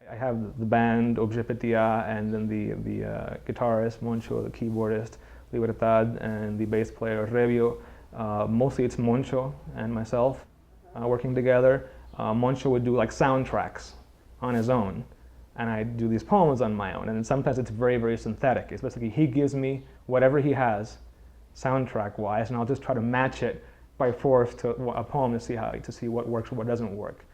I have the band Objepetia, and then the guitarist Moncho, the keyboardist Libertad, and the bass player Revio. Mostly it's Moncho and myself working together. Moncho would do like soundtracks on his own, and I do these poems on my own. And sometimes it's very, very synthetic. It's basically he gives me whatever he has, soundtrack-wise, and I'll just try to match it by force to a poem to see what works or what doesn't work.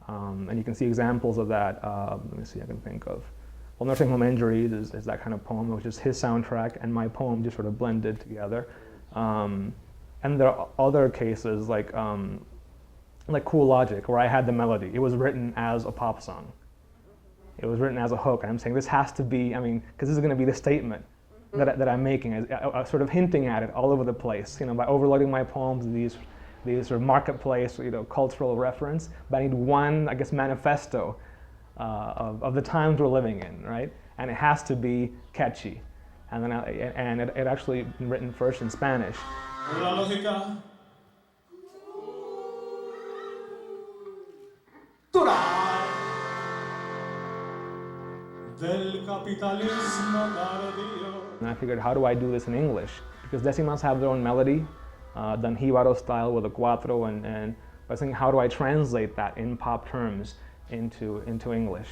And you can see examples of that. Let me see, I can think of. Well, Nursing Home Injuries is that kind of poem, which is his soundtrack and my poem just sort of blended together. And there are other cases like Cool Logic, where I had the melody. It was written as a pop song. It was written as a hook, and I'm saying this has to be, because this is going to be the statement that I'm making, sort of hinting at it all over the place, by overloading my poems with these sort of marketplace, cultural reference. But I need one, I guess, manifesto of the times we're living in, right? And it has to be catchy. And then it actually been written first in Spanish. La lógica del capitalismo tardío. And I figured, how do I do this in English? Because decimas have their own melody, done jíbaro style with a cuatro, and I was thinking, how do I translate that in pop terms into English?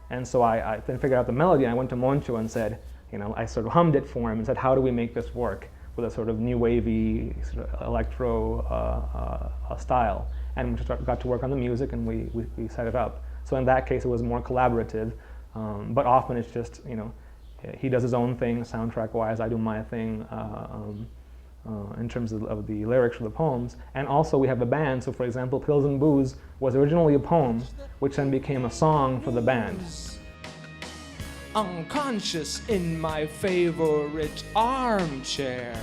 And so I then figured out the melody, and I went to Moncho and said, I sort of hummed it for him and said, how do we make this work with a sort of new wavy sort of electro style? And we just got to work on the music, and we set it up. So in that case, it was more collaborative, but often it's just, he does his own thing soundtrack-wise, I do my thing in terms of the lyrics for the poems. And also we have a band, so for example, Pills and Booze was originally a poem, which then became a song for the band. Unconscious in my favorite armchair.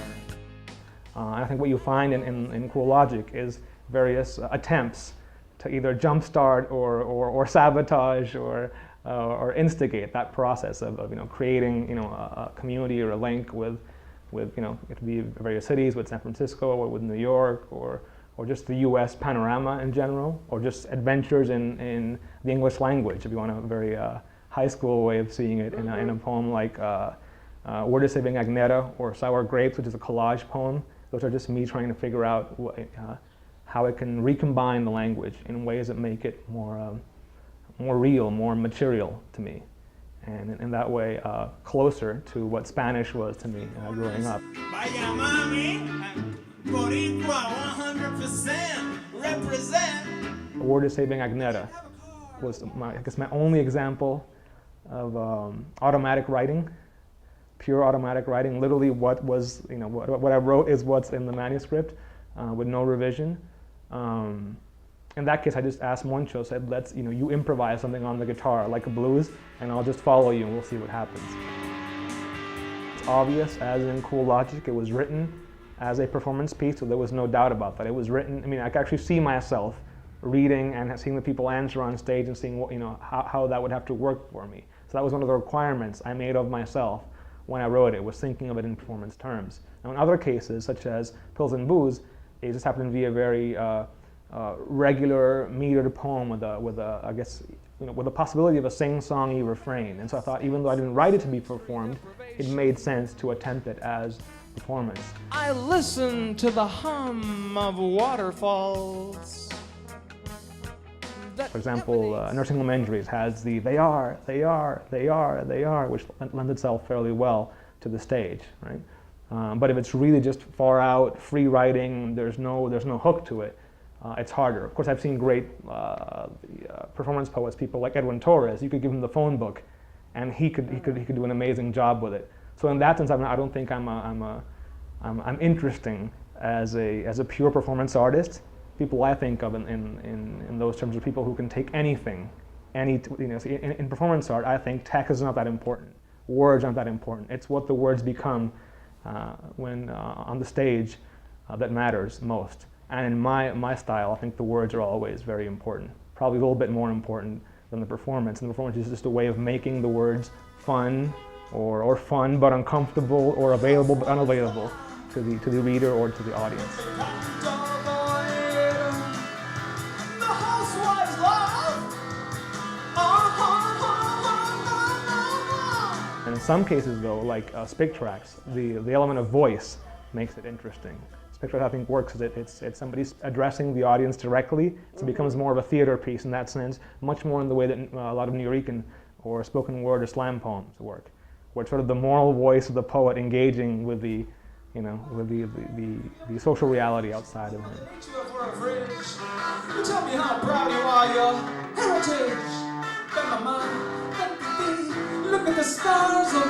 And I think what you find in Cool Logic is various attempts to either jumpstart or sabotage or instigate that process of creating a community or a link with it could be various cities, with San Francisco or with New York, or just the U.S. panorama in general, or just adventures in the English language, if you want a very high school way of seeing it, in a poem like Word is Saving Agneta or Sour Grapes, which is a collage poem. Those are just me trying to figure out how I can recombine the language in ways that make it more real, more material to me, and in that way closer to what Spanish was to me growing up. Vaya mami, Boricua 100% represent. Word is Saving Agneta was I guess my only example of automatic writing, pure automatic writing. Literally, what I wrote is what's in the manuscript, with no revision. In that case, I just asked Moncho, said, let's, you improvise something on the guitar, like a blues, and I'll just follow you and we'll see what happens. It's obvious, as in Cool Logic, it was written as a performance piece, so there was no doubt about that. It was written, I could actually see myself reading and seeing the people answer on stage and seeing what, how that would have to work for me. So that was one of the requirements I made of myself when I wrote it, was thinking of it in performance terms. Now in other cases, such as Pills and Booze, it just happened to be a very regular metered poem with I guess, with the possibility of a sing-songy refrain. And so I thought, even though I didn't write it to be performed, it made sense to attempt it as performance. I listen to the hum of waterfalls. For example, Nursing Home Injuries has the they are, which lends itself fairly well to the stage, right? But if it's really just far out, free writing, there's no hook to it, it's harder. Of course, I've seen great performance poets, people like Edwin Torres. You could give him the phone book, and he could do an amazing job with it. So in that sense, I don't think I'm interesting as a pure performance artist. People I think of in those terms are people who can take anything, in performance art, I think text is not that important. Words aren't that important. It's what the words become when on the stage that matters most. And in my style, I think the words are always very important. Probably a little bit more important than the performance. And the performance is just a way of making the words fun, or fun but uncomfortable, or available but unavailable to the reader or to the audience. The housewives love some cases though, like spic tracks, the element of voice makes it interesting. Spic tracks I think works because it's somebody addressing the audience directly, so it becomes more of a theater piece in that sense, much more in the way that a lot of Nuyorican or spoken word or slam poems work, where it's sort of the moral voice of the poet engaging with the, you know, with the social reality outside of him. You tell me how proud you are, your heritage. Let my mind, let me be. Look at the stars of